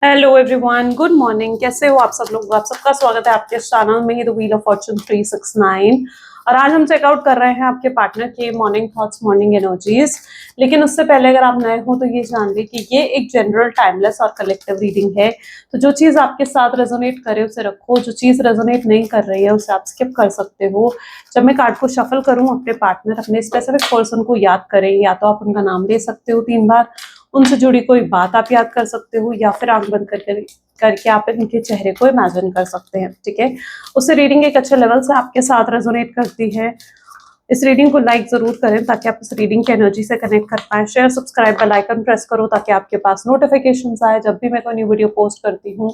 Hello everyone, good morning. कैसे हो आप सब लोग? आप सबका स्वागत है आपके चैनल में, द व्हील ऑफ फॉर्चून 369। और आज हम चेकआउट कर रहे हैं आपके पार्टनर के मॉर्निंग थॉट्स, मॉर्निंग एनर्जीज। लेकिन उससे पहले अगर आप नए हो तो ये जान लें कि ये एक जनरल, टाइमलेस और कलेक्टिव रीडिंग है। तो जो चीज़ आपके साथ रेजोनेट करे उसे रखो, जो चीज़ रेजोनेट नहीं कर रही है उसे आप स्किप कर सकते हो। जब मैं कार्ड को शफल करूँ, अपने पार्टनर, अपने स्पेसिफिक पर्सन को याद करें, या तो आप उनका नाम ले सकते हो 3 बार, उनसे जुड़ी कोई बात आप याद कर सकते हो, या फिर आंख बंद करके आप इनके चेहरे को इमेजिन कर सकते हैं। ठीक है, उससे रीडिंग एक अच्छे लेवल से आपके साथ रेजोनेट करती है। इस रीडिंग को लाइक जरूर करें ताकि आप इस रीडिंग की एनर्जी से कनेक्ट कर पाए। Share, subscribe, bell icon press करो ताकि आपके पास नोटिफिकेशंस आए जब भी मैं कोई न्यू वीडियो पोस्ट करती हूँ।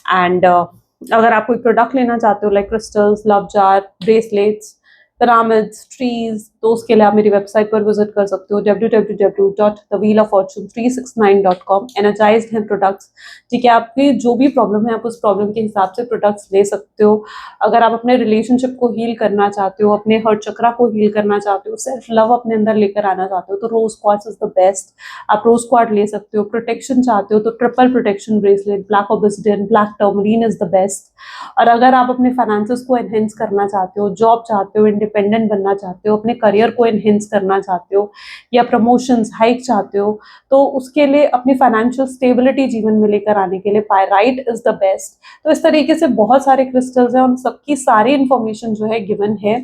एंड अगर आप कोई प्रोडक्ट लेना चाहते हो, like crystals, love jar, bracelets, pyramids, trees, तो उसके लिए आप मेरी वेबसाइट पर विजिट कर सकते हो, www.thewheeloffortune369.com। एनर्जाइज्ड हैं प्रोडक्ट्स। ठीक है, आपकी जो भी प्रॉब्लम है आप उस प्रॉब्लम के हिसाब से प्रोडक्ट्स ले सकते हो। अगर आप अपने रिलेशनशिप को हील करना चाहते हो, अपने हर्ट चक्रा को हील करना चाहते हो, सेल्फ लव अपने अंदर लेकर आना चाहते हो, तो रोज क्वार्ट्ज इज द बेस्ट। आप रोज क्वार्ट ले सकते हो। प्रोटेक्शन चाहते हो तो triple protection bracelet, black obsidian, black tourmaline is the best. और अगर आप अपने फाइनेंसेस को एनहेंस करना चाहते हो, जॉब चाहते हो, इंडिपेंडेंट बनना चाहते हो, अपने करियर को एनहेंस करना चाहते हो, या प्रमोशंस, हाइक चाहते हो, तो उसके लिए अपनी फाइनेंशियल स्टेबिलिटी जीवन में लेकर आने के लिए पायराइट इज द बेस्ट। तो इस तरीके से बहुत सारे क्रिस्टल्स हैं, उन सबकी सारी इंफॉर्मेशन जो है गिवन है,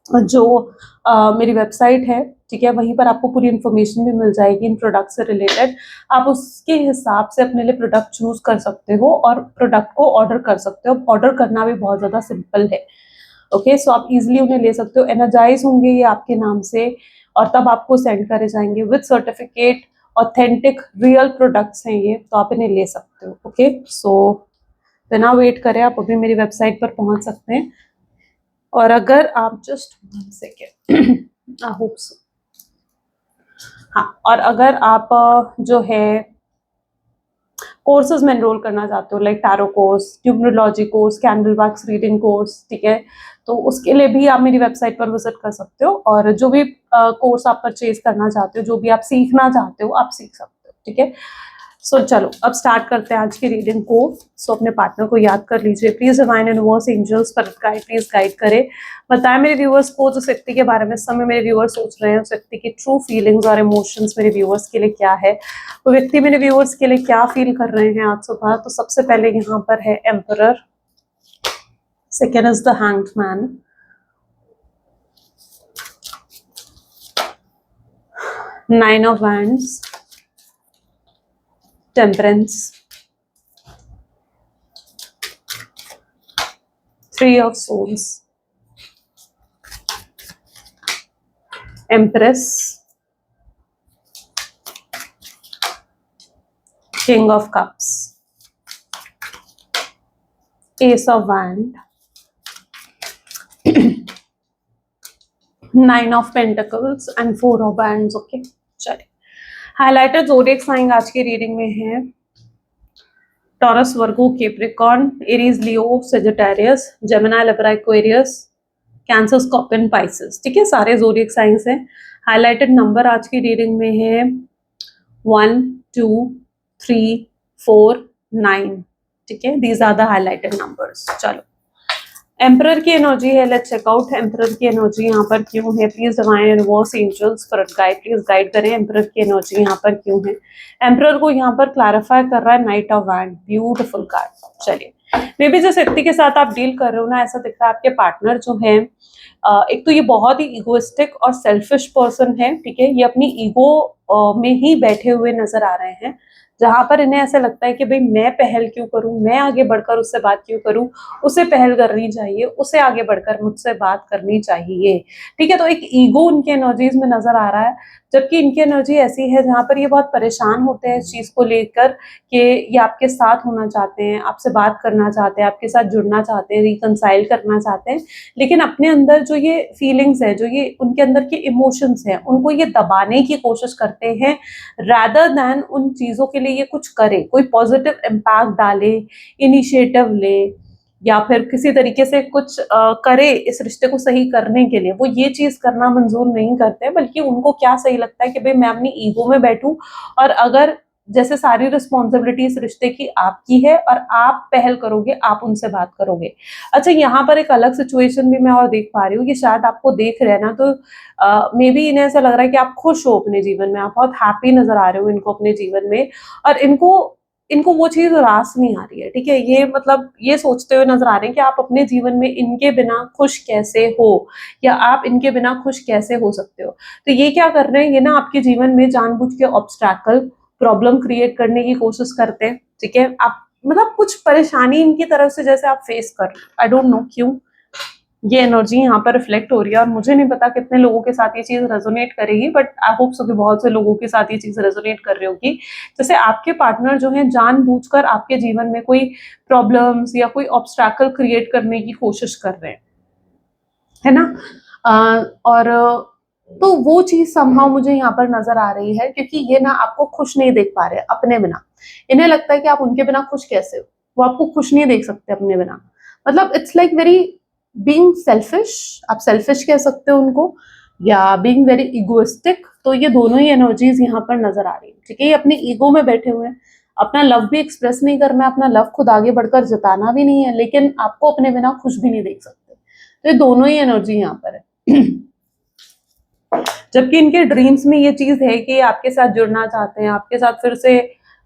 जो मेरी वेबसाइट है। ठीक है, वहीं पर आपको पूरी इन्फॉर्मेशन भी मिल जाएगी इन प्रोडक्ट से रिलेटेड। आप उसके हिसाब से अपने लिए प्रोडक्ट चूज कर सकते हो और प्रोडक्ट को ऑर्डर कर सकते हो। ऑर्डर करना भी बहुत ज़्यादा सिंपल है। ओके, सो आप इजीली उन्हें ले सकते हो। एनर्जाइज होंगे ये आपके नाम से, और तब आपको सेंड करे जाएंगे with certificate. Authentic real products हैं ये, तो आप इन्हें ले सकते हो। ओके, सो बिना वेट करें आप अभी मेरी वेबसाइट पर पहुंच सकते हैं। और अगर आप just 1 second, I hope so, हाँ, और अगर आप जो है कोर्सेज में एनरोल करना चाहते हो, like tarot course, numerology course, candle wax reading course, ठीक है, तो उसके लिए भी आप मेरी वेबसाइट पर विजिट कर सकते हो। और जो भी कोर्स आप परचेज करना चाहते हो, जो भी आप सीखना चाहते हो, आप सीख सकते हो। ठीक है, सो चलो अब स्टार्ट करते हैं आज की रीडिंग को। सो अपने पार्टनर को याद कर लीजिए। Please divine universe, angels, spirit guide, please guide करे, बताएं मेरे व्यूअर्स को जिस व्यक्ति के बारे में इस समय मेरे व्यूअर्स सोच रहे हैं, उस व्यक्ति की ट्रू फीलिंग्स और इमोशंस मेरे व्यूअर्स के लिए क्या है। वो व्यक्ति मेरे व्यूअर्स के लिए क्या फील कर रहे हैं आज सुबह। तो सबसे पहले यहाँ पर है emperor, second is the hanged man, nine of wands, temperance, three of souls, empress, king of cups, ace of wand, nine of pentacles and four of wands. Okay, चलिए हाइलाइटर जोडिएक साइन आज की reading में है Taurus, Virgo, Capricorn, Aries, Leo, Sagittarius, Gemini, Libra, Aquarius, Cancer, Scorpion, Pisces. ठीक है, सारे zodiac signs हैं। Highlighted number आज की रीडिंग में है 1, 2, 3, 4, 9। ठीक है, these are the highlighted numbers. चलो एम्परर की एनर्जी है, लेट्स चेक आउट एम्परर की एनर्जी यहाँ पर क्यों है। Please divine universe, angels, spirit guide, please guide करें एम्परर की एनर्जी यहाँ पर क्यों है। एम्परर को यहाँ पर क्लैरिफाई कर रहा है night of wand, beautiful card. चलिए, मे बी जिस व्यक्ति के साथ आप डील कर रहे हो ना, ऐसा दिख रहा है आपके पार्टनर जो है, एक तो ये बहुत ही इगोइस्टिक और सेल्फिश पर्सन है। ठीक है, ये अपनी ईगो में ही बैठे हुए नजर आ रहे हैं, जहां पर इन्हें ऐसा लगता है कि भाई मैं पहल क्यों करूं, मैं आगे बढ़कर उससे बात क्यों करूं, उसे पहल करनी चाहिए, उसे आगे बढ़कर मुझसे बात करनी चाहिए। ठीक है, तो एक ईगो उनके एनर्जीज में नजर आ रहा है, जबकि इनकी एनर्जी ऐसी है जहां पर ये बहुत परेशान होते हैं इस चीज को लेकर कि ये आपके साथ होना चाहते हैं, आपसे बात करना चाहते हैं, आपके साथ जुड़ना चाहते हैं, रिकंसाइल करना चाहते हैं, लेकिन अपने अंदर जो ये फीलिंग्स है, जो ये उनके अंदर के इमोशंस हैं, उनको ये दबाने की कोशिश करते हैं, रादर दैन उन चीजों के लिए ये कुछ करे, कोई पॉजिटिव इम्पैक्ट डाले, इनिशिएटिव ले, या फिर किसी तरीके से कुछ करे इस रिश्ते को सही करने के लिए। वो ये चीज करना मंजूर नहीं करते, बल्कि उनको क्या सही लगता है कि भाई मैं अपनी ईगो में बैठूं, और अगर जैसे सारी रिस्पॉन्सिबिलिटी इस रिश्ते की आपकी है और आप पहल करोगे, आप उनसे बात करोगे। अच्छा, यहाँ पर एक अलग सिचुएशन भी मैं और देख पा रही हूँ कि शायद आपको देख रहे हैं ना, तो मे बी इन्हें ऐसा लग रहा है कि आप खुश हो अपने जीवन में, आप बहुत हैप्पी नजर आ रहे हो इनको अपने जीवन में, और इनको इनको वो चीज रास नहीं आ रही है, ठीक है। ये मतलब ये सोचते हुए नजर आ रहे हैं कि आप अपने जीवन में इनके बिना खुश कैसे हो, या आप इनके बिना खुश कैसे हो सकते हो। तो ये क्या कर रहे हैं, ये ना आपके जीवन में जानबूझ के ऑब्स्टैकल, प्रॉब्लम क्रिएट करने की कोशिश करते हैं, ठीक है। आप मतलब कुछ परेशानी इनकी तरफ से जैसे आप फेस कर रहे हो, आई डोंट नो क्यों ये एनर्जी यहाँ पर रिफ्लेक्ट हो रही है, और मुझे नहीं पता कितने लोगों के साथ ये चीज रेजोनेट करेगी, बट आई होप सो कि बहुत से लोगों के साथ ये चीज रेजोनेट कर रही होगी। जैसे आपके पार्टनर जो है जानबूझकर आपके जीवन में कोई प्रॉब्लम्स या कोई ऑब्स्टैकल क्रिएट करने की कोशिश कर रहे हैं, है ना। और तो वो चीज समहाउ मुझे यहाँ पर नजर आ रही है, क्योंकि ये ना आपको खुश नहीं देख पा रहे अपने बिना। इन्हें लगता है कि आप उनके बिना खुश कैसे हो, वो आपको खुश नहीं देख सकते अपने बिना। मतलब it's like very being selfish, आप सेल्फिश कह सकते हो उनको, या बीइंग वेरी इगोइस्टिक। तो ये दोनों ही एनर्जीज यहाँ पर नजर आ रही है, ठीक है। ये अपने ईगो में बैठे हुए हैं, अपना लव भी एक्सप्रेस नहीं करना है, अपना लव खुद आगे बढ़कर जताना भी नहीं है, लेकिन आपको अपने बिना खुश भी नहीं देख सकते। तो ये दोनों ही एनर्जी यहाँ पर है। जबकि इनके ड्रीम्स में ये चीज है कि आपके साथ जुड़ना चाहते हैं, आपके साथ फिर से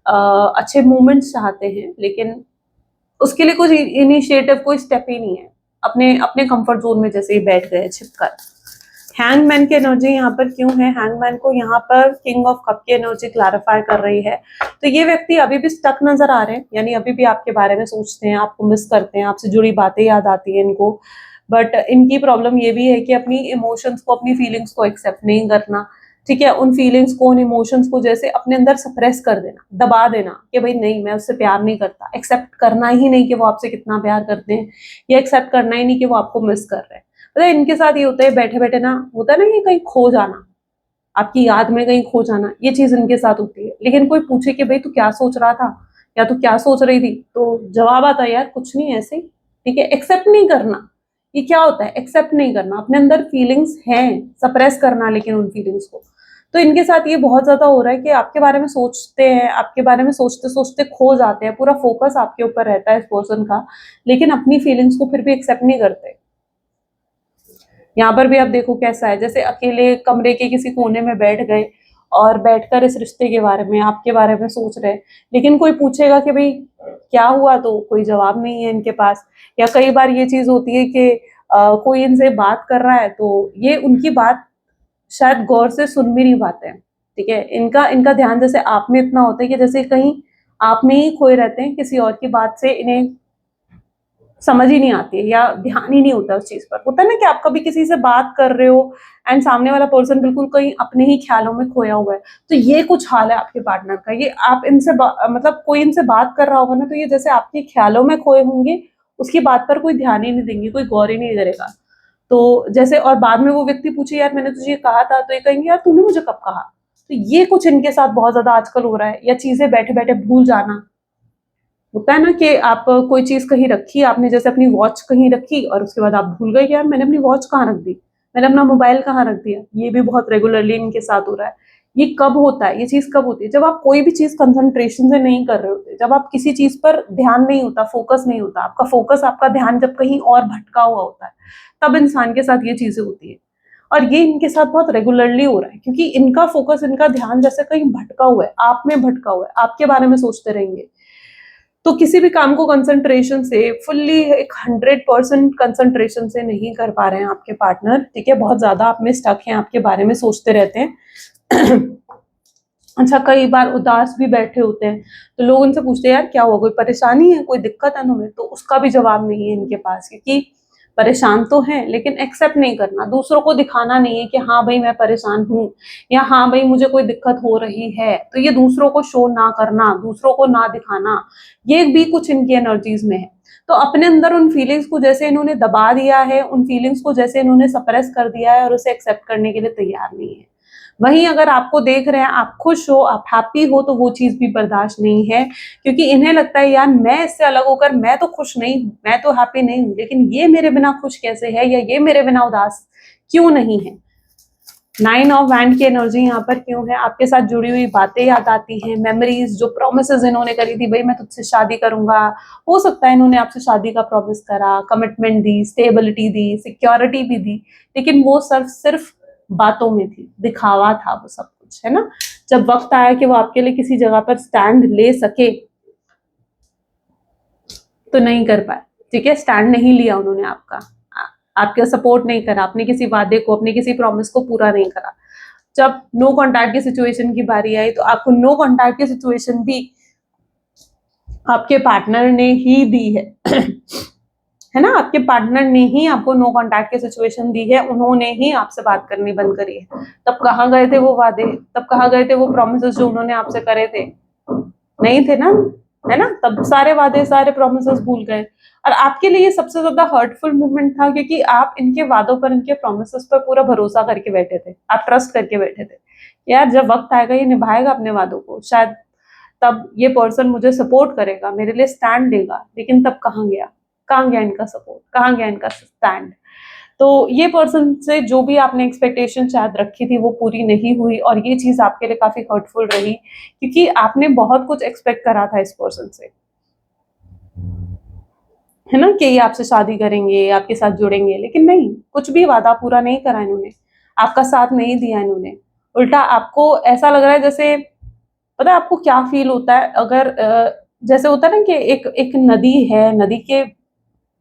अच्छे मोमेंट्स चाहते हैं, लेकिन उसके लिए कुछ इनिशिएटिव, कोई स्टेप ही नहीं है। अपने अपने कंफर्ट जोन में जैसे ही बैठ गए छिपकर। हैंगमैन की एनर्जी यहाँ पर क्यों है, हैंगमैन को यहाँ पर किंग ऑफ कप की एनर्जी क्लैरिफाई कर रही है। तो ये व्यक्ति अभी भी स्टक नजर आ रहे हैं, यानी अभी भी आपके बारे में सोचते हैं, आपको मिस करते हैं, आपसे जुड़ी बातें याद आती हैं इनको। बट इनकी प्रॉब्लम ये भी है कि अपनी इमोशंस को, अपनी फीलिंग्स को एक्सेप्ट नहीं करना, ठीक है। उन फीलिंग्स को, उन इमोशंस को जैसे अपने अंदर सप्रेस कर देना, दबा देना कि भाई नहीं, मैं उससे प्यार नहीं करता। एक्सेप्ट करना ही नहीं कि वो आपसे कितना प्यार करते हैं, या एक्सेप्ट करना ही नहीं कि वो आपको मिस कर रहे हैं। पता है इनके साथ ये होता है, बैठे बैठे ना होता है ना, ये कहीं खो जाना, आपकी याद में कहीं खो जाना, ये चीज इनके साथ होती है। लेकिन कोई पूछे कि भाई तू क्या सोच रहा था, या तू क्या सोच रही थी, तो जवाब आता है यार कुछ नहीं, ऐसे ही, ठीक है। एक्सेप्ट नहीं करना, ये क्या होता है, एक्सेप्ट नहीं करना, अपने अंदर फीलिंग्स हैं, सप्रेस करना, लेकिन उन फीलिंग्स को। तो इनके साथ ये बहुत ज्यादा हो रहा है कि आपके बारे में सोचते हैं, आपके बारे में सोचते सोचते खो जाते हैं, पूरा फोकस आपके ऊपर रहता है इस पर्सन का, लेकिन अपनी फीलिंग्स को फिर भी एक्सेप्ट नहीं करते। यहाँ पर भी आप देखो कैसा है, जैसे अकेले कमरे के किसी कोने में बैठ गए और बैठकर इस रिश्ते के बारे में, आपके बारे में सोच रहे हैं, लेकिन कोई पूछेगा कि भाई क्या हुआ, तो कोई जवाब नहीं है इनके पास। या कई बार ये चीज होती है कि कोई इनसे बात कर रहा है, तो ये उनकी बात शायद गौर से सुन भी नहीं पाते हैं, ठीक है। इनका इनका ध्यान जैसे आप में इतना होता है कि जैसे कहीं आप में ही खोए रहते हैं, किसी और की बात से इन्हें समझ ही नहीं आती है, या ध्यान ही नहीं होता उस चीज पर। होता है ना कि आप कभी किसी से बात कर रहे हो एंड सामने वाला पर्सन बिल्कुल कहीं अपने ही ख्यालों में खोया हुआ है। तो ये कुछ हाल है आपके पार्टनर का। ये आप इनसे मतलब कोई इनसे बात कर रहा होगा ना, तो ये जैसे आपके ख्यालों में खोए होंगे, उसकी बात पर कोई ध्यान ही नहीं देंगे, कोई गौर ही नहीं करेगा। तो जैसे, और बाद में वो व्यक्ति पूछे यार मैंने तुझे कहा था, तो ये कहेंगे यार तूने मुझे कब कहा। तो ये कुछ इनके साथ बहुत ज्यादा आजकल हो रहा है। या चीजें बैठे बैठे भूल जाना, होता है ना कि आप कोई चीज कहीं रखी, आपने जैसे अपनी वॉच कहीं रखी और उसके बाद आप भूल गए कि यार मैंने अपनी वॉच कहाँ रख दी, मैंने अपना मोबाइल कहाँ रख दिया। ये भी बहुत रेगुलरली इनके साथ हो रहा है। ये कब होता है, ये चीज कब होती है, जब आप कोई भी चीज कंसंट्रेशन से नहीं कर रहे होते, जब आप किसी चीज पर ध्यान नहीं होता, फोकस नहीं होता, आपका फोकस, आपका ध्यान जब कहीं और भटका हुआ होता है, तब इंसान के साथ ये चीजें होती है। और ये इनके साथ बहुत रेगुलरली हो रहा है, क्योंकि इनका फोकस, इनका ध्यान जैसे कहीं भटका हुआ है, आप में भटका हुआ है, आपके बारे में सोचते रहेंगे। तो किसी भी काम को कंसंट्रेशन से, फुल्ली एक 100% कंसंट्रेशन से नहीं कर पा रहे हैं आपके पार्टनर, ठीक है। बहुत ज्यादा आप में स्टक हैं, आपके बारे में सोचते रहते हैं। अच्छा, कई बार उदास भी बैठे होते हैं, तो लोग उनसे पूछते हैं यार क्या हुआ, कोई परेशानी है, कोई दिक्कत है तुम्हें, तो उसका भी जवाब नहीं है इनके पास, क्योंकि परेशान तो है लेकिन एक्सेप्ट नहीं करना, दूसरों को दिखाना नहीं है कि हाँ भाई मैं परेशान हूँ, या हाँ भाई मुझे कोई दिक्कत हो रही है। तो ये दूसरों को शो ना करना, दूसरों को ना दिखाना, ये भी कुछ इनकी एनर्जीज में है। तो अपने अंदर उन फीलिंग्स को जैसे इन्होंने दबा दिया है, उन फीलिंग्स को जैसे इन्होंने सप्रेस कर दिया है, और उसे एक्सेप्ट करने के लिए तैयार नहीं है। वहीं अगर आपको देख रहे हैं, आप खुश हो, आप हैप्पी हो, तो वो चीज भी बर्दाश्त नहीं है, क्योंकि इन्हें लगता है यार मैं इससे अलग होकर, मैं तो खुश नहीं हूं, मैं तो हैप्पी नहीं हूं, लेकिन ये मेरे बिना खुश कैसे है, या ये मेरे बिना उदास क्यों नहीं है। नाइन ऑफ वैंड की एनर्जी यहाँ पर क्यों है? आपके साथ जुड़ी हुई बातें याद आती हैं, मेमोरीज, जो प्रोमिसेस इन्होंने करी थी, भाई मैं तुझसे शादी करूंगा। हो सकता है इन्होंने आपसे शादी का प्रॉमिस करा, कमिटमेंट दी, स्टेबिलिटी दी, सिक्योरिटी भी दी, लेकिन वो सिर्फ बातों में थी, दिखावा था वो सब कुछ, है ना। जब वक्त आया कि वो आपके लिए किसी जगह पर स्टैंड ले सके तो नहीं कर पाए, ठीक है। स्टैंड नहीं लिया उन्होंने आपका, आपका सपोर्ट नहीं करा, अपने किसी वादे को, अपने किसी प्रॉमिस को पूरा नहीं करा। जब नो कॉन्टैक्ट की सिचुएशन की बारी आई तो आपको नो कॉन्टैक्ट की सिचुएशन भी आपके पार्टनर ने ही दी है है ना। आपके पार्टनर ने ही आपको नो कॉन्टैक्ट की सिचुएशन दी है, उन्होंने ही आपसे बात करनी बंद करी है। तब कहाँ गए थे वो वादे, तब कहाँ गए थे वो प्रॉमिसेस जो उन्होंने आपसे करे थे? नहीं थे ना, है ना। तब सारे वादे, सारे प्रोमिसेस भूल गए। और आपके लिए सबसे ज्यादा हर्टफुल मूवमेंट था, क्योंकि आप इनके वादों पर, इनके प्रोमिसेस पर पूरा भरोसा करके बैठे थे, आप ट्रस्ट करके बैठे थे यार जब वक्त आएगा ये निभाएगा अपने वादों को, शायद तब ये पर्सन मुझे सपोर्ट करेगा, मेरे लिए स्टैंड लेगा। लेकिन तब कहाँ गया, कहाँ गया इनका सपोर्ट, कहाँ गया इनका स्टैंड? तो ये पर्सन से जो भी आपने एक्सपेक्टेशन शायद रखी थी वो पूरी नहीं हुई, और ये चीज आपके लिए काफी हर्टफुल रही, क्योंकि आपने बहुत कुछ एक्सपेक्ट करा था इस पर्सन से, है ना, कि ये आपसे शादी करेंगे, आपके साथ जुड़ेंगे, लेकिन नहीं, कुछ भी वादा पूरा नहीं करा इन्होंने, आपका साथ नहीं दिया इन्होंने। उल्टा आपको ऐसा लग रहा है जैसे, पता है आपको क्या फील होता है अगर जैसे होता है ना कि एक एक नदी है, नदी के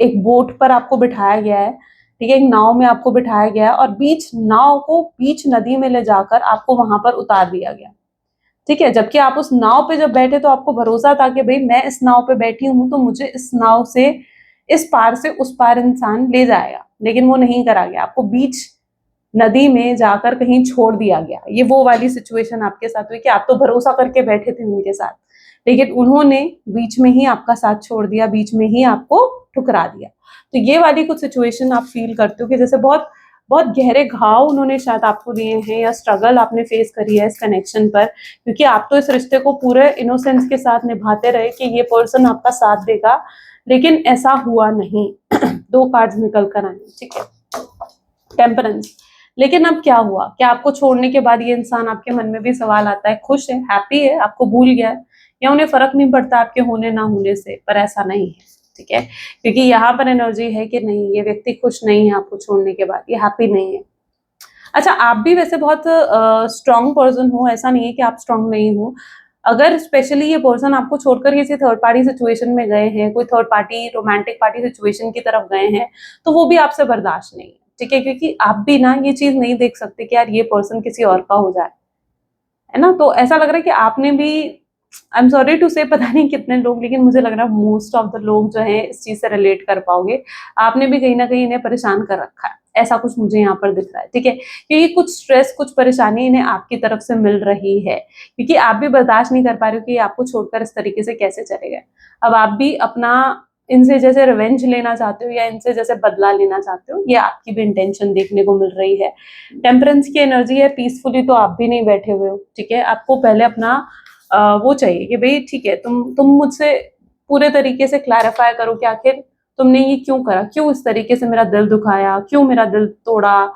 एक बोट पर आपको बिठाया गया है, ठीक है, एक नाव में आपको बिठाया गया है, और बीच नाव को बीच नदी में ले जाकर आपको वहां पर उतार दिया गया, ठीक है। जबकि आप उस नाव पे जब बैठे तो आपको भरोसा था कि भाई मैं इस नाव पे बैठी हूँ तो मुझे इस नाव से इस पार से उस पार इंसान ले जाएगा, लेकिन वो नहीं करा गया, आपको बीच नदी में जाकर कहीं छोड़ दिया गया। ये वो वाली सिचुएशन आपके साथ हुई कि आप तो भरोसा करके बैठे थे उनके साथ, लेकिन उन्होंने बीच में ही आपका साथ छोड़ दिया, बीच में ही आपको ठुकरा दिया। तो ये वाली कुछ सिचुएशन आप फील करते हो कि जैसे बहुत बहुत गहरे घाव उन्होंने शायद आपको दिए हैं, या स्ट्रगल आपने फेस करी है इस कनेक्शन पर, क्योंकि आप तो इस रिश्ते को पूरे इनोसेंस के साथ निभाते रहे कि ये पर्सन आपका साथ देगा, लेकिन ऐसा हुआ नहीं दो कार्ड्स निकल कर आए, ठीक है, टेम्परेंस। लेकिन अब क्या हुआ, क्या आपको छोड़ने के बाद ये इंसान, आपके मन में भी सवाल आता है, खुश है, हैप्पी है, आपको भूल गया है, या उन्हें फर्क नहीं पड़ता आपके होने ना होने से? पर ऐसा नहीं है, ठीक है, क्योंकि यहाँ पर एनर्जी है कि नहीं, ये व्यक्ति खुश नहीं है आपको छोड़ने के बाद, ये हैप्पी नहीं है। अच्छा, आप भी वैसे बहुत स्ट्रांग पर्सन हो, ऐसा नहीं है कि आप स्ट्रांग नहीं हो। अगर स्पेशली ये पर्सन आपको छोड़कर किसी थर्ड पार्टी सिचुएशन में गए हैं, कोई third party romantic party situation की तरफ गए हैं, तो वो भी आपसे बर्दाश्त नहीं है, ठीक है, क्योंकि आप भी ना ये चीज नहीं देख सकते कि यार ये पर्सन किसी और का हो जाए, है ना। तो ऐसा लग रहा है कि आपने भी, आई एम सॉरी टू से, पता नहीं कितने लोग, लेकिन मुझे लग रहा है मोस्ट ऑफ द लोग जो है इस चीज से रिलेट कर पाओगे, आपने भी कहीं ना कहीं इन्हें परेशान कर रखा है, ऐसा कुछ मुझे यहाँ पर दिख रहा है, ठीक है, क्योंकि कुछ स्ट्रेस, कुछ परेशानी इन्हें आपकी तरफ से मिल रही है, क्योंकि आप भी बर्दाश्त नहीं कर पा रहे हो कि ये आपको छोड़कर इस तरीके से कैसे चले गए। अब आप भी अपना इनसे जैसे रिवेंज लेना चाहते हो, या इनसे जैसे बदला लेना चाहते हो, ये आपकी भी इंटेंशन देखने को मिल रही है। टेम्परेंस की एनर्जी है, पीसफुली तो आप भी नहीं बैठे हुए हो, ठीक है, आपको पहले अपना वो चाहिए कि भाई ठीक है, तुम मुझसे पूरे तरीके से क्लैरिफाई करो कि आखिर तुमने ये क्यों करा, क्यों इस तरीके से मेरा दिल दुखाया, क्यों मेरा दिल तोड़ा,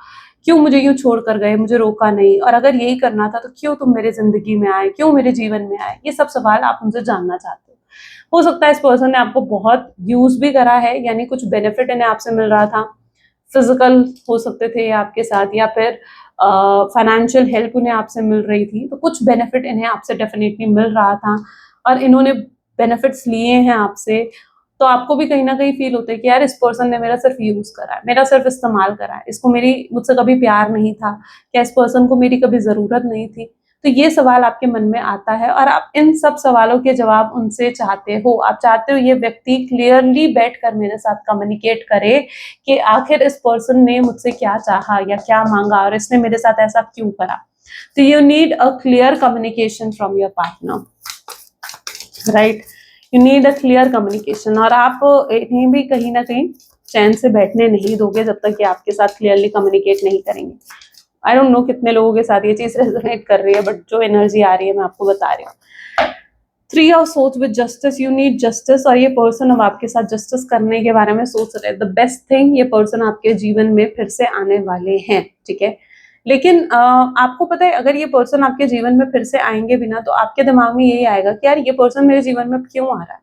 क्यों मुझे यूं छोड़ कर गए, मुझे रोका नहीं, और अगर यही करना था तो क्यों तुम मेरे जिंदगी में आए, क्यों मेरे जीवन में आए, ये सब सवाल आप मुझसे जानना चाहते हो सकता है इस पर्सन ने आपको बहुत यूज भी करा है, यानी कुछ बेनिफिट इन्हें आपसे मिल रहा था, फिजिकल हो सकते थे आपके साथ, या फिर फाइनेंशियल हेल्प उन्हें आपसे मिल रही थी, तो कुछ बेनिफिट इन्हें आपसे डेफिनेटली मिल रहा था, और इन्होंने बेनिफिट्स लिए हैं आपसे। तो आपको भी कहीं ना कहीं फील होता है कि यार इस पर्सन ने मेरा सिर्फ यूज करा है, मेरा सिर्फ इस्तेमाल करा है, इसको मेरी मुझसे कभी प्यार नहीं था, क्या इस पर्सन को मेरी कभी जरूरत नहीं थी? तो ये सवाल आपके मन में आता है, और आप इन सब सवालों के जवाब उनसे चाहते हो। आप चाहते हो ये व्यक्ति क्लियरली बैठकर मेरे साथ कम्युनिकेट करे कि आखिर इस पर्सन ने मुझसे क्या चाहा या क्या मांगा, और इसने मेरे साथ ऐसा क्यों करा। तो you need a clear communication from your partner, right, you need a clear communication. और आप इन्हें भी कहीं ना कहीं चैन से बैठने नहीं दोगे जब तक कि आपके साथ क्लियरली कम्युनिकेट नहीं करेंगे। आई डोंट नो कितने लोगों के साथ ये चीज रेजोनेट कर रही है, बट जो एनर्जी आ रही है मैं आपको बता रही हूँ। 3 of swords with justice, you need justice, और ये पर्सन अब आपके साथ जस्टिस करने के बारे में सोच रहे हैं। द बेस्ट थिंग, ये पर्सन आपके जीवन में फिर से आने वाले हैं, ठीक है, लेकिन आपको पता है अगर ये पर्सन आपके जीवन में फिर से आएंगे भी ना, तो आपके दिमाग में यही आएगा कि यार ये पर्सन मेरे जीवन में क्यों आ रहा है,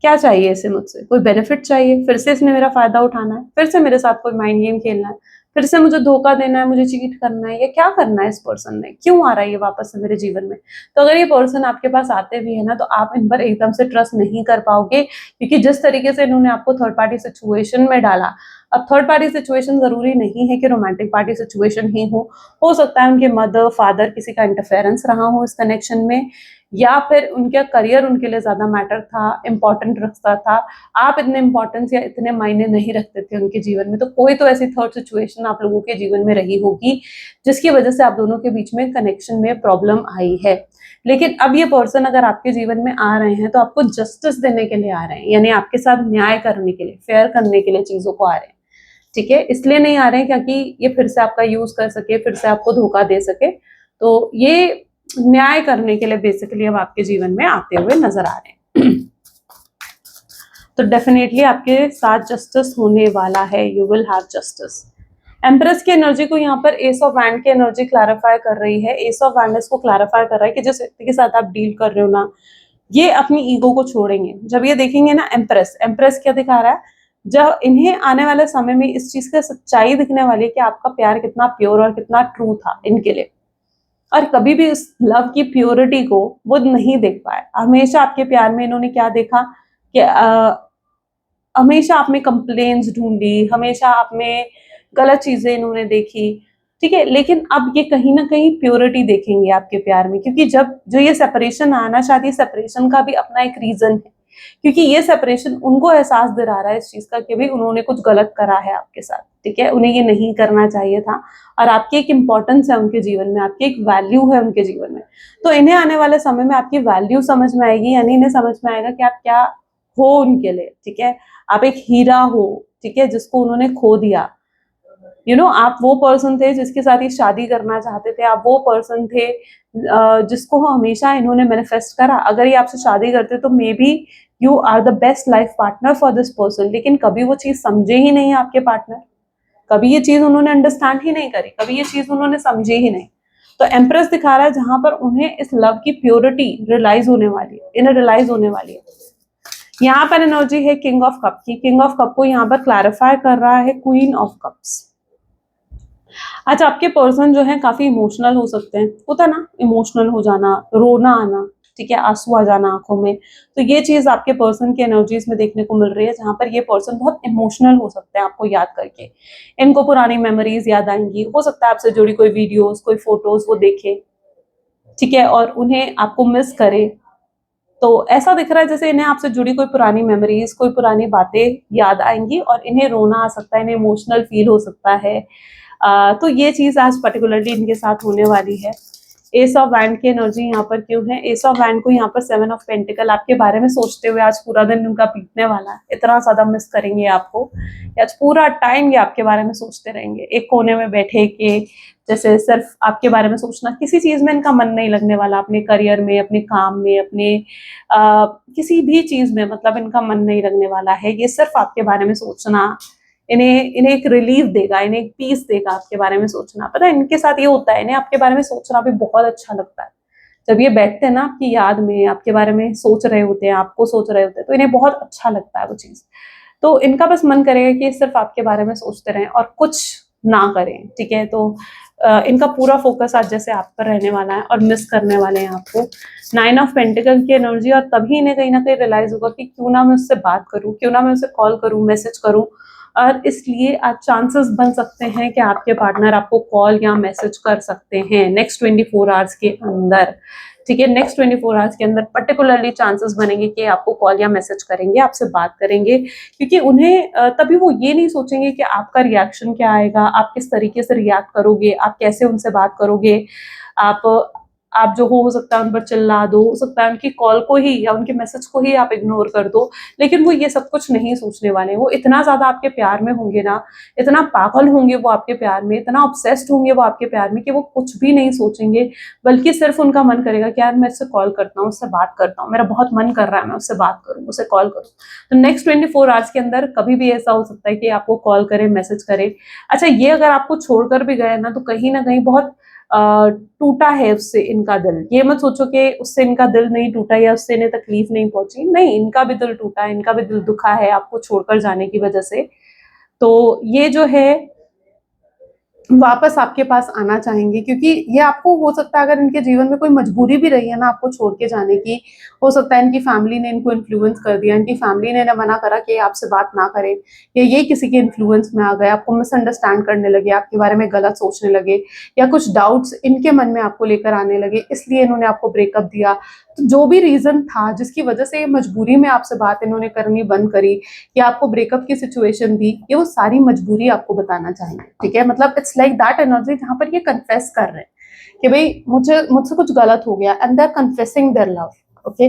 क्या चाहिए इसे मुझसे, कोई बेनिफिट चाहिए, फिर से इसने मेरा फायदा उठाना है, फिर से मेरे साथ कोई माइंड गेम खेलना है, फिर से मुझे धोखा देना है, मुझे चीट करना है, या क्या करना है इस पर्सन ने, क्यों आ रहा है ये वापस से मेरे जीवन में। तो अगर ये पर्सन आपके पास आते भी है ना, तो आप इन पर एकदम से ट्रस्ट नहीं कर पाओगे, क्योंकि जिस तरीके से इन्होंने आपको थर्ड पार्टी सिचुएशन में डाला, अब थर्ड पार्टी सिचुएशन जरूरी नहीं है कि रोमांटिक पार्टी सिचुएशन ही हो सकता है उनके मदर फादर किसी का इंटरफेरेंस रहा हो इस कनेक्शन में, या फिर उनका करियर उनके लिए ज्यादा मैटर था, इंपॉर्टेंट रखता था, आप इतने इंपॉर्टेंस या इतने मायने नहीं रखते थे उनके जीवन में, तो कोई तो ऐसी थर्ड सिचुएशन आप लोगों के जीवन में रही होगी जिसकी वजह से आप दोनों के बीच में कनेक्शन में प्रॉब्लम आई है। लेकिन अब ये पर्सन अगर आपके जीवन में आ रहे हैं तो आपको जस्टिस देने के लिए आ रहे हैं, यानी आपके साथ न्याय करने के लिए, फेयर करने के लिए चीजों को आ रहे हैं। ठीक है, इसलिए नहीं आ रहे हैं क्योंकि ये फिर से आपका यूज कर सके, फिर से आपको धोखा दे सके, तो ये न्याय करने के लिए बेसिकली अब आपके जीवन में आते हुए नजर आ रहे हैं। तो डेफिनेटली आपके साथ जस्टिस होने वाला है, you will have justice. Empress की एनर्जी को यहाँ पर एस ऑफ वैंड की एनर्जी क्लैरिफाई कर रही है। एस ऑफ वैंड इसको क्लैरिफाई कर रहा है कि जिस व्यक्ति के साथ आप डील कर रहे हो ना, ये अपनी ईगो को छोड़ेंगे। जब ये देखेंगे ना एम्प्रेस, एम्प्रेस क्या दिखा रहा है, जब इन्हें आने वाले समय में इस चीज का सच्चाई दिखने वाली है कि आपका प्यार कितना प्योर और कितना ट्रू था इनके लिए, और कभी भी इस लव की प्योरिटी को वो नहीं देख पाए। हमेशा आपके प्यार में इन्होंने क्या देखा कि हमेशा आप में कंप्लेन्स ढूंढी, हमेशा आप में गलत चीजें इन्होंने देखी। ठीक है, लेकिन अब ये कहीं ना कहीं प्योरिटी देखेंगे आपके प्यार में, क्योंकि जब जो ये सेपरेशन आना, शायद ये सेपरेशन का भी अपना एक रीजन है, क्योंकि ये सेपरेशन उनको एहसास दिला रहा है इस चीज का कि भाई उन्होंने कुछ गलत करा है आपके साथ। ठीक है, उन्हें ये नहीं करना चाहिए था, और आपकी एक इंपॉर्टेंस है उनके जीवन में, आपकी एक वैल्यू है उनके जीवन में। तो इन्हें आने वाले समय में आपकी वैल्यू समझ में आएगी, यानी इन्हें समझ में आएगा कि आप क्या हो उनके लिए। ठीक है, आप एक हीरा हो, ठीक है, जिसको उन्होंने खो दिया। आप वो पर्सन थे जिसके साथ ये शादी करना चाहते थे, आप वो पर्सन थे जिसको हमेशा इन्होंने मैनिफेस्ट करा। अगर ये आपसे शादी करते तो maybe you are the best life partner for this person, लेकिन कभी वो चीज समझे ही नहीं आपके पार्टनर, कभी ये चीज उन्होंने अंडरस्टैंड ही नहीं करी, कभी ये चीज उन्होंने समझी ही नहीं। तो एम्प्रेस दिखा रहा है जहां पर उन्हें इस लव की प्योरिटी रियलाइज होने वाली है, इन्हें रियलाइज होने वाली है। यहाँ पर एनर्जी है किंग ऑफ कप की। किंग ऑफ कप को यहाँ पर क्लैरिफाई कर रहा है क्वीन ऑफ कप्स। आज आपके पर्सन जो है काफी इमोशनल हो सकते हैं, होता ना इमोशनल हो जाना, रोना आना, ठीक है, आंसू आ जाना आंखों में। तो ये चीज आपके पर्सन की एनर्जीज में देखने को मिल रही है, जहां पर ये पर्सन बहुत इमोशनल हो सकते हैं आपको याद करके। इनको पुरानी मेमोरीज याद आएंगी, हो सकता है आपसे जुड़ी कोई वीडियोस, कोई फोटोज वो देखे, ठीक है, और उन्हें आपको मिस करे। तो ऐसा दिख रहा है जैसे इन्हें आपसे जुड़ी कोई पुरानी मेमोरीज, कोई पुरानी बातें याद आएंगी, और इन्हें रोना आ सकता है, इन्हें इमोशनल फील हो सकता है। तो ये चीज आज पर्टिकुलरली इनके साथ होने वाली है। एस ऑफ वैंड की एनर्जी यहाँ पर क्यों है? एस ऑफ वैंड को यहाँ पर 7 ऑफ पेंटिकल आपके बारे में सोचते हुए आज पूरा दिन उनका बीतने वाला है। इतना ज्यादा मिस करेंगे आपको, आज पूरा टाइम ये आपके बारे में सोचते रहेंगे, एक कोने में बैठे के जैसे सिर्फ आपके बारे में सोचना। किसी चीज में इनका मन नहीं लगने वाला, अपने करियर में, अपने काम में, अपने किसी भी चीज में, मतलब इनका मन नहीं लगने वाला है। ये सिर्फ आपके बारे में सोचना इन्हें एक रिलीफ देगा, इन्हें एक पीस देगा आपके बारे में सोचना। पता है इनके साथ ये होता है, इन्हें आपके बारे में सोचना भी बहुत अच्छा लगता है। जब ये बैठते हैं ना आपकी याद में, आपके बारे में सोच रहे होते हैं, आपको सोच रहे होते हैं, तो इन्हें बहुत अच्छा लगता है वो चीज। तो इनका बस मन करेगा कि सिर्फ आपके बारे में सोचते रहें और कुछ ना करें। ठीक है, तो इनका पूरा फोकस आज जैसे आप पर रहने वाला है और मिस करने वाले हैं आपको। 9 ऑफ पेंटिकल की एनर्जी, और तभी इन्हें कहीं ना कहीं रियलाइज होगा कि क्यों ना मैं उससे बात करूं, क्यों ना मैं उसे कॉल करूं, मैसेज करूं। और इसलिए आज चांसेस बन सकते हैं कि आपके पार्टनर आपको कॉल या मैसेज कर सकते हैं नेक्स्ट 24 आवर्स के अंदर। ठीक है, नेक्स्ट 24 आवर्स के अंदर पर्टिकुलरली चांसेस बनेंगे कि आपको कॉल या मैसेज करेंगे, आपसे बात करेंगे, क्योंकि उन्हें तभी वो ये नहीं सोचेंगे कि आपका रिएक्शन क्या आएगा, आप किस तरीके से रिएक्ट करोगे, आप कैसे उनसे बात करोगे, आप आप जो हो सकता है उन पर चिल्ला दो, हो सकता है उनकी कॉल को ही या उनके मैसेज को ही आप इग्नोर कर दो, लेकिन वो ये सब कुछ नहीं सोचने वाले। वो इतना ज्यादा आपके प्यार में होंगे ना, इतना पागल होंगे वो आपके प्यार में, इतना ऑब्सेस्ड होंगे वो आपके प्यार में कि वो कुछ भी नहीं सोचेंगे, बल्कि सिर्फ उनका मन करेगा कि यार मैं इससे कॉल करता हूँ, उससे बात करता हूँ, मेरा बहुत मन कर रहा है मैं उससे बात करूँ, उससे कॉल करूँ। तो नेक्स्ट 24 आवर्स के अंदर कभी भी ऐसा हो सकता है कि आपको कॉल करे, मैसेज करे। अच्छा, ये अगर आपको छोड़कर भी गए ना, तो कहीं ना कहीं बहुत टूटा है उससे इनका दिल। ये मत सोचो कि उससे इनका दिल नहीं टूटा या उससे इन्हें तकलीफ नहीं पहुंची, नहीं, इनका भी दिल टूटा है, इनका भी दिल दुखा है आपको छोड़कर जाने की वजह से। तो ये जो है वापस आपके पास आना चाहेंगे, क्योंकि ये आपको हो सकता है अगर इनके जीवन में कोई मजबूरी भी रही है ना आपको छोड़ के जाने की, हो सकता है इनकी फैमिली ने इनको इन्फ्लुएंस कर दिया, इनकी फैमिली ने मना करा कि आपसे बात ना करें, या ये किसी के इन्फ्लुएंस में आ गए, आपको मिसअंडरस्टैंड करने लगे, आपके बारे में गलत सोचने लगे, या कुछ डाउट्स इनके मन में आपको लेकर आने लगे, इसलिए इन्होंने आपको ब्रेकअप दिया। तो जो भी रीजन था जिसकी वजह से ये मजबूरी में आपसे बात इन्होंने करनी बंद करी या आपको ब्रेकअप की सिचुएशन दी, ये वो सारी मजबूरी आपको बताना चाहेंगे। ठीक है, मतलब इट्स लाइक दैट एनर्जी जहां पर ये कन्फेस कर रहे हैं कि भाई मुझसे कुछ गलत हो गया, and they are confessing their love. Okay,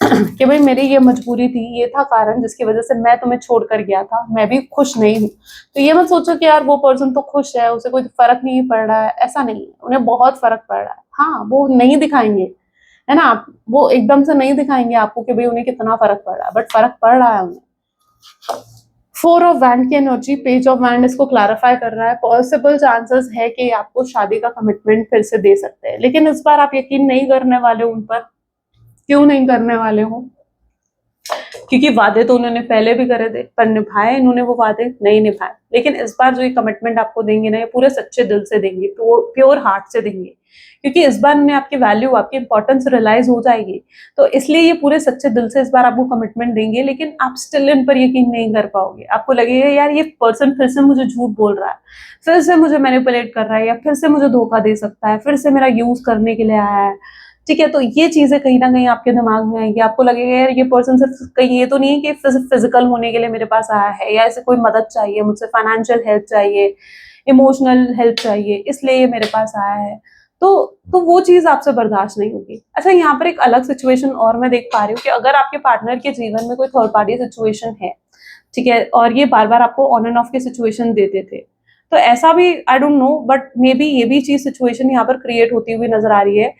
कि भाई मेरी ये मजबूरी थी, ये था कारण जिसकी वजह से मैं तुम्हें छोड़कर गया था, मैं भी खुश नहीं हूँ। तो ये मत सोचो कि यार वो पर्सन तो खुश है, उसे कोई फर्क नहीं पड़ रहा है, ऐसा नहीं है, उन्हें बहुत फर्क पड़ रहा है। हाँ, वो नहीं दिखाएंगे, है ना, वो एकदम से नहीं दिखाएंगे आपको कि भाई उन्हें कितना फर्क पड़ रहा है, बट फर्क पड़ रहा है उन्हें। 4 ऑफ वैंड की एनर्जी, पेज ऑफ वैंड इसको क्लैरिफाई कर रहा है। पॉसिबल चांसेस है कि आपको शादी का कमिटमेंट फिर से दे सकते हैं, लेकिन इस बार आप यकीन नहीं करने वाले उन पर। क्यों नहीं करने वाले हो? क्योंकि वादे तो उन्होंने पहले भी करे थे, पर निभाए इन्होंने वो वादे नहीं निभाए। लेकिन इस बार जो ये कमिटमेंट आपको देंगे ना, ये पूरे सच्चे दिल से देंगे, प्योर हार्ट से देंगे, क्योंकि इस बार उन्हें आपकी वैल्यू, आपकी इंपॉर्टेंस रियलाइज हो जाएगी। तो इसलिए ये पूरे सच्चे दिल से इस बार आपको कमिटमेंट देंगे, लेकिन आप स्टिल इन पर यकीन नहीं कर पाओगे। आपको लगेगा यार ये पर्सन फिर से मुझे झूठ बोल रहा है, फिर से मुझे मैनिपुलेट कर रहा है, या फिर से मुझे धोखा दे सकता है, फिर से मेरा यूज करने के लिए आया है। ठीक है, तो ये चीजें कहीं ना कहीं आपके दिमाग में आएंगी। आपको लगेगा यार ये पर्सन सिर्फ कहीं ये तो नहीं है कि फिजिकल होने के लिए मेरे पास आया है, या ऐसे कोई मदद चाहिए मुझसे, फाइनेंशियल हेल्प चाहिए, इमोशनल हेल्प चाहिए, इसलिए ये मेरे पास आया है। तो वो चीज आपसे बर्दाश्त नहीं होगी। अच्छा, यहाँ पर एक अलग सिचुएशन और मैं देख पा रही हूँ कि अगर आपके पार्टनर के जीवन में कोई थर्ड पार्टी सिचुएशन है, ठीक है, और ये बार बार आपको ऑन एंड ऑफ की सिचुएशन देते थे, तो ऐसा भी I don't know, but may be ये भी चीज सिचुएशन यहाँ पर क्रिएट होती हुई नजर आ रही है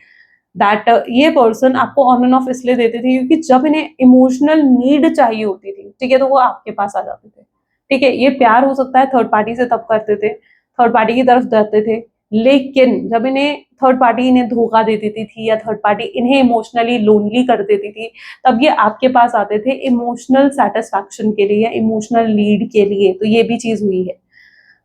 दैट ये पर्सन आपको ऑन एंड ऑफ इसलिए देते थे क्योंकि जब इन्हें इमोशनल नीड चाहिए होती थी, ठीक है, तो वो आपके पास आ जाते थे। ठीक है, ये प्यार हो सकता है थर्ड पार्टी से तब करते थे, थर्ड पार्टी की तरफ जाते थे, लेकिन जब इन्हें थर्ड पार्टी इन्हें धोखा दे देती थी या थर्ड पार्टी इन्हें इमोशनली लोनली कर देती थी, तब ये आपके पास आते थे इमोशनल सेटिस्फैक्शन के लिए या इमोशनल नीड के लिए। तो ये भी चीज हुई है।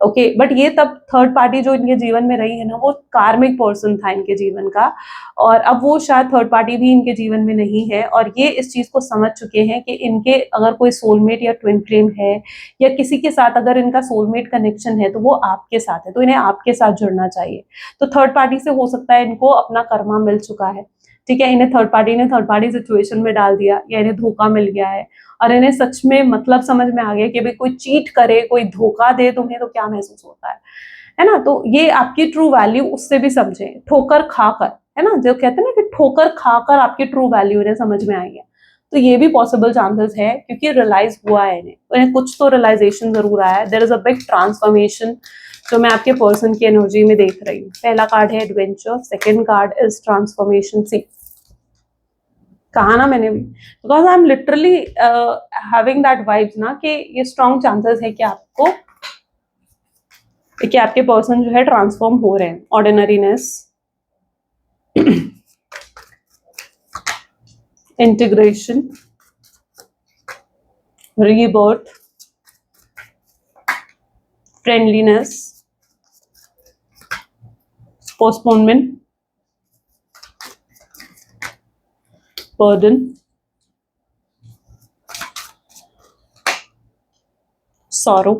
ओके, बट ये तब थर्ड पार्टी जो इनके जीवन में रही है ना, वो कार्मिक पर्सन था इनके जीवन का, और अब वो शायद थर्ड पार्टी भी इनके जीवन में नहीं है, और ये इस चीज को समझ चुके हैं कि इनके अगर कोई सोलमेट या ट्विन फ्लेम है, या किसी के साथ अगर इनका सोलमेट कनेक्शन है, तो वो आपके साथ है, तो इन्हें आपके साथ जुड़ना चाहिए। तो थर्ड पार्टी से हो सकता है इनको अपना कर्मा मिल चुका है, ठीक है, इन्हें थर्ड पार्टी ने थर्ड पार्टी सिचुएशन में डाल दिया, या इन्हें धोखा मिल गया है, और इन्हें सच में मतलब समझ में आ गया कि भाई कोई चीट करे, कोई धोखा दे तुम्हें तो क्या महसूस होता है ना। तो ये आपकी ट्रू वैल्यू उससे भी समझे, ठोकर खाकर, है ना, जो कहते हैं ना कि ठोकर खाकर आपकी ट्रू वैल्यू इन्हें समझ में आई है। तो ये भी पॉसिबल चांसेस है, क्योंकि रियलाइज हुआ है इन्हें कुछ तो रियलाइजेशन जरूर आया है। There is a big transformation जो मैं आपके पर्सन की एनर्जी में देख रही हूँ। पहला कार्ड है adventure, second card is transformation. See, कहा ना मैंने भी, because I am literally having that vibes ना कि ये स्ट्रॉन्ग चांसेस है कि आपको, कि आपके पर्सन जो है ट्रांसफॉर्म हो रहे हैं। Ordinariness, integration, rebirth, friendliness, postponement, burden, sorrow,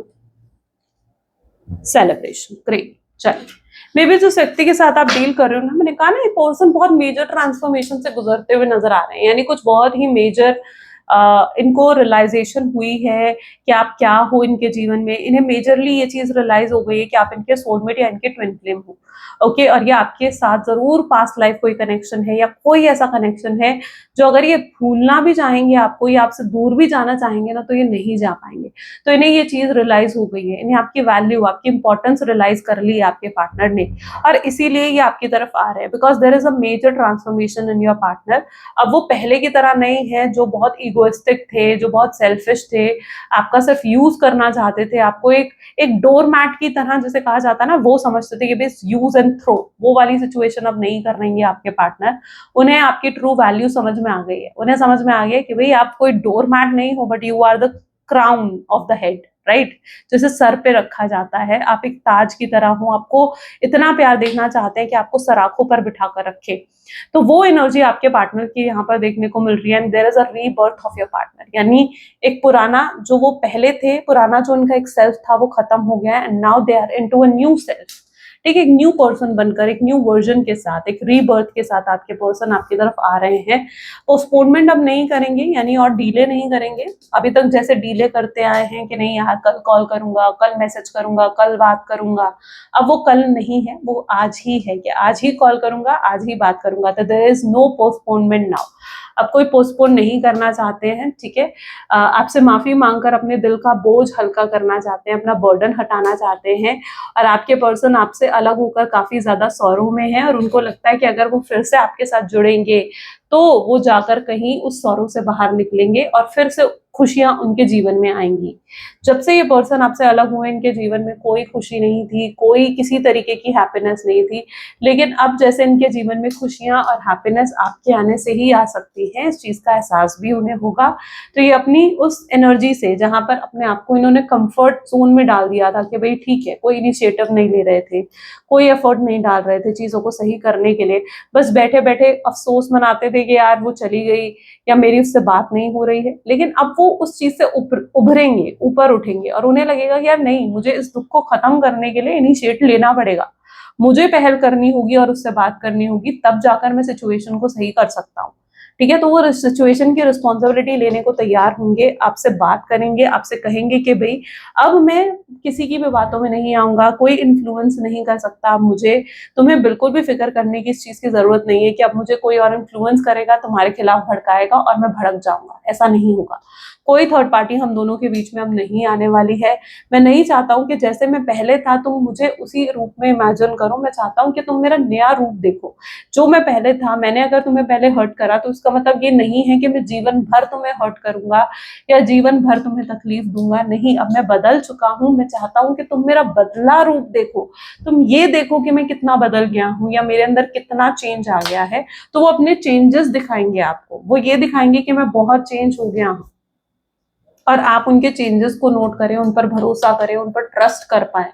celebration. Great, चलिए, मे बी जिस व्यक्ति के साथ आप डील कर रहे हो ना, मैंने कहा ना ये पर्सन बहुत मेजर ट्रांसफॉर्मेशन से गुजरते हुए नजर आ रहे हैं, यानी कुछ बहुत ही मेजर इनको रियलाइजेशन हुई है कि आप क्या हो इनके जीवन में। इन्हें मेजरली ये चीज रियलाइज हो गई है कि आप इनके सोलमेट या इनके ट्विन फ्लेम हो। ओके, और ये आपके साथ जरूर पास्ट लाइफ कोई कनेक्शन है या कोई ऐसा कनेक्शन है जो अगर ये भूलना भी चाहेंगे आपको या आपसे दूर भी जाना चाहेंगे ना, तो ये नहीं जा पाएंगे। तो इन्हें ये चीज रियलाइज हो गई है, इन्हें आपकी वैल्यू, आपकी इंपॉर्टेंस रियलाइज कर ली है आपके पार्टनर ने, और इसीलिए ये आपकी तरफ आ रहे हैं। Because there is a major transformation in your partner. अब वो पहले की तरह नहीं है जो बहुत ईगोइस्टिक थे, जो बहुत सेल्फिश थे, आपका सिर्फ यूज करना चाहते थे, आपको एक एक डोर मैट की तरह जिसे कहा जाता है ना, वो समझते थे कि बस यूज एंड थ्रो। वो वाली सिचुएशन अब नहीं कर रहेंगे आपके पार्टनर। उन्हें आपकी ट्रू वैल्यू समझ में आ गई है। उन्हें समझ में आ गया कि भाई आप कोई डोर मैट नहीं हो, but you are the crown of the head, right? जैसे सर पे रखा जाता है, आप एक ताज की तरह हो। आपको इतना प्यार देखना चाहते हैं कि आपको सराखों पर बिठा कर रखे। तो वो एनर्जी आपके पार्टनर की यहाँ पर देखने को मिल रही है। And there is a rebirth of your partner, यानी एक पुराना जो वो पहले थे, पुराना जो उनका एक सेल्फ था वो खत्म हो गया है, and now they are into a new self. ठीक है, एक न्यू पर्सन बनकर, एक न्यू वर्जन के साथ, एक रीबर्थ के साथ आपके पर्सन आपकी तरफ आ रहे हैं। पोस्टपोनमेंट अब नहीं करेंगे, यानी और डीले नहीं करेंगे। अभी तक जैसे डीले करते आए हैं कि नहीं यार कल कॉल करूंगा, कल मैसेज करूंगा, कल बात करूंगा, अब वो कल नहीं है, वो आज ही है कि आज ही कॉल करूंगा, आज ही बात करूंगा। तो there is no postponement now. अब कोई पोस्टपोन नहीं करना चाहते हैं, ठीक है। आपसे माफी मांगकर अपने दिल का बोझ हल्का करना चाहते हैं, अपना बर्डन हटाना चाहते हैं, और आपके पर्सन आपसे अलग होकर काफी ज्यादा सौरों में है, और उनको लगता है कि अगर वो फिर से आपके साथ जुड़ेंगे तो वो जाकर कहीं उस सौरों से बाहर निकलेंगे और फिर से खुशियां उनके जीवन में आएंगी। जब से ये पर्सन आपसे अलग हुए, इनके जीवन में कोई खुशी नहीं थी, कोई किसी तरीके की हैप्पीनेस नहीं थी। लेकिन अब जैसे इनके जीवन में खुशियां और हैप्पीनेस आपके आने से ही आ सकती है, इस चीज का एहसास भी उन्हें होगा। तो ये अपनी उस एनर्जी से, जहां पर अपने आप को इन्होंने कंफर्ट जोन में डाल दिया था कि भाई ठीक है, कोई इनिशिएटिव नहीं ले रहे थे, कोई एफर्ट नहीं डाल रहे थे चीजों को सही करने के लिए, बस बैठे बैठे अफसोस मनाते थे कि यार वो चली गई या मेरी उससे बात नहीं हो रही है। लेकिन अब वो उस चीज से उभरेंगे, ऊपर उठेंगे, और उन्हें लगेगा कि यार नहीं, मुझे इस दुख को खत्म करने के लिए इनिशिएट लेना पड़ेगा, मुझे पहल करनी होगी और उससे बात करनी होगी, तब जाकर मैं सिचुएशन को सही कर सकता हूँ। ठीक है, तो वो सिचुएशन की रिस्पॉन्सिबिलिटी लेने को तैयार होंगे, आपसे बात करेंगे, आपसे कहेंगे कि भाई अब मैं किसी की भी बातों में नहीं आऊंगा, कोई इन्फ्लुएंस नहीं कर सकता अब मुझे। तुम्हें बिल्कुल भी फिक्र करने की इस चीज की जरूरत नहीं है कि अब मुझे कोई और इन्फ्लुएंस करेगा, तुम्हारे खिलाफ भड़काएगा और मैं भड़क जाऊंगा। ऐसा नहीं होगा। कोई थर्ड पार्टी हम दोनों के बीच में अब नहीं आने वाली है। मैं नहीं चाहता हूं कि जैसे मैं पहले था तुम मुझे उसी रूप में इमेजिन करो। मैं चाहता हूं कि तुम मेरा नया रूप देखो। जो मैं पहले था, मैंने अगर तुम्हें पहले हर्ट करा तो उसका मतलब ये नहीं है कि मैं जीवन भर तुम्हें हर्ट करूंगा या जीवन भर तुम्हें तकलीफ दूंगा। नहीं, अब मैं बदल चुका हूं। मैं चाहता हूं कि तुम मेरा बदला रूप देखो, तुम ये देखो कि मैं कितना बदल गया हूं या मेरे अंदर कितना चेंज आ गया है। तो वो अपने चेंजेस दिखाएंगे आपको, वो ये दिखाएंगे कि मैं बहुत चेंज हो गया हूं, और आप उनके चेंजेस को नोट करें, उन पर भरोसा करें, उन पर ट्रस्ट कर पाए।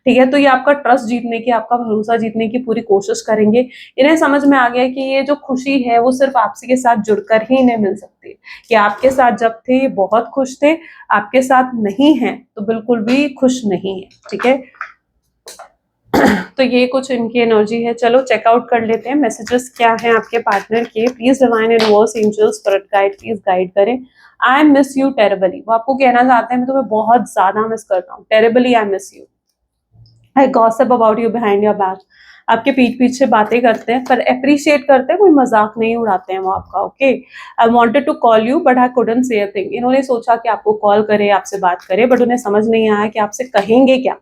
ठीक है, तो ये आपका ट्रस्ट जीतने की, आपका भरोसा जीतने की पूरी कोशिश करेंगे। इन्हें समझ में आ गया कि ये जो खुशी है वो सिर्फ आपसे के साथ जुड़कर ही इन्हें मिल सकती है। कि आपके साथ जब थे ये बहुत खुश थे, आपके साथ नहीं है तो बिल्कुल भी खुश नहीं है। ठीक है, तो ये कुछ इनकी एनर्जी है। चलो चेकआउट कर लेते हैं मैसेजेस क्या हैं आपके पार्टनर के। Please divine universe, angels, spirit guide, please guide करें। आई मिस यू टेरेबली, वो आपको कहना चाहते हैं मैं तुम्हें बहुत ज्यादा मिस करता हूँ। Terribly I miss you. I gossip about you behind your back, आपके पीठ पीछे बातें करते हैं पर अप्रिशिएट करते हैं, कोई मजाक नहीं उड़ाते हैं वो आपका। Okay, I wanted to call you but I couldn't say a thing. इन्होंने सोचा कि आपको कॉल करे, आपसे बात करे, बट उन्हें समझ नहीं आया कि आपसे कहेंगे क्या।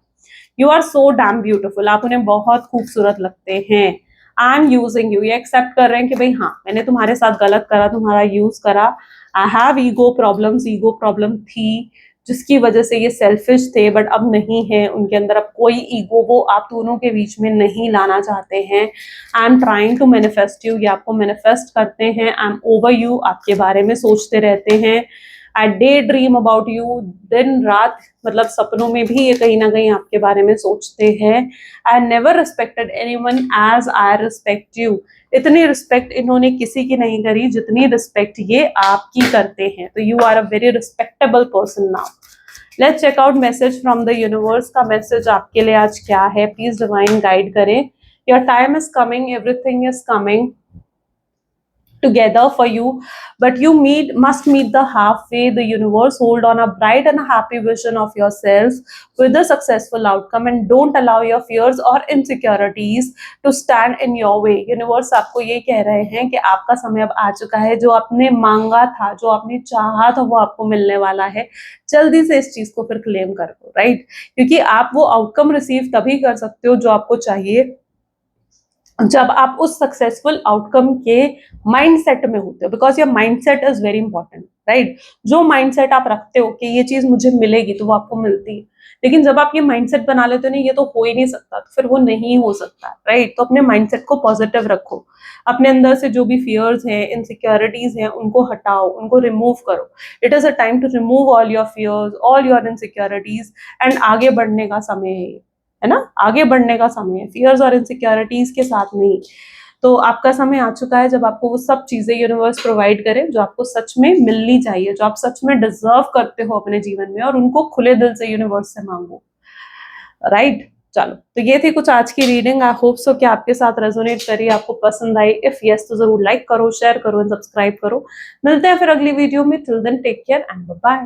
You are so damn beautiful, आप उन्हें बहुत खूबसूरत लगते हैं। आई एम यूजिंग यू, ये एक्सेप्ट कर रहे हैं कि भाई हाँ मैंने तुम्हारे साथ गलत करा, तुम्हारा यूज करा। I have ego problems, ego problem थी जिसकी वजह से ये सेल्फिश थे, बट अब नहीं है उनके अंदर अब कोई ईगो, वो आप दोनों के बीच में नहीं लाना चाहते हैं। I am trying to manifest you, ये आपको मैनिफेस्ट करते हैं। आई एम ओवर यू, आपके बारे में सोचते रहते हैं। आई डे ड्रीम अबाउट यू, दिन रात मतलब सपनों में भी ये कहीं ना कहीं आपके बारे में सोचते हैं। I never respected anyone as I respect you, इतनी रिस्पेक्ट इन्होंने किसी की नहीं करी जितनी रिस्पेक्ट ये आपकी करते हैं। तो you are a very respectable person now. Let's check out message from the universe, का मैसेज आपके लिए आज क्या है। प्लीज डिवाइन गाइड करें। Your time is coming, everything is coming. together for you, but you must meet the halfway. The universe hold on a bright and happy vision of yourself with a successful outcome, and don't allow your fears or insecurities to stand in your way. universe आपको ये कह रहे हैं कि आपका समय अब आ चुका है, जो आपने मांगा था, जो आपने चाहा था, वो आपको मिलने वाला है। जल्दी से इस चीज को फिर क्लेम कर लो, राइट? क्योंकि आप वो आउटकम रिसीव तभी कर सकते हो जो आपको चाहिए, जब आप उस सक्सेसफुल आउटकम के माइंडसेट में होते हो, because your mindset is very important, right? जो माइंडसेट आप रखते हो कि ये चीज मुझे मिलेगी, तो वो आपको मिलती है। लेकिन जब आप ये माइंडसेट बना लेते हो नहीं, ये तो हो ही नहीं सकता, तो फिर वो नहीं हो सकता, राइट? तो अपने माइंडसेट को पॉजिटिव रखो, अपने अंदर से जो भी फियर्स हैं, इनसिक्योरिटीज हैं, उनको हटाओ, उनको रिमूव करो। It is a time to remove all your fears, all your insecurities, and आगे बढ़ने का समय है ना? आगे बढ़ने का समय है, फियर्स और इनसिक्योरिटीज के साथ नहीं। तो आपका समय आ चुका है जब आपको वो सब चीजें यूनिवर्स प्रोवाइड करे जो आपको सच में मिलनी चाहिए, जो आप सच में डिजर्व करते हो अपने जीवन में, और उनको खुले दिल से यूनिवर्स से मांगो, राइट? चलो, तो ये थी कुछ आज की रीडिंग। आई होप सो कि आपके साथ रेजोनेट करी, आपको पसंद आई। इफ यस तो जरूर लाइक करो, शेयर करो एंड सब्सक्राइब करो। मिलते हैं फिर अगली वीडियो में। Till then take care and bye bye.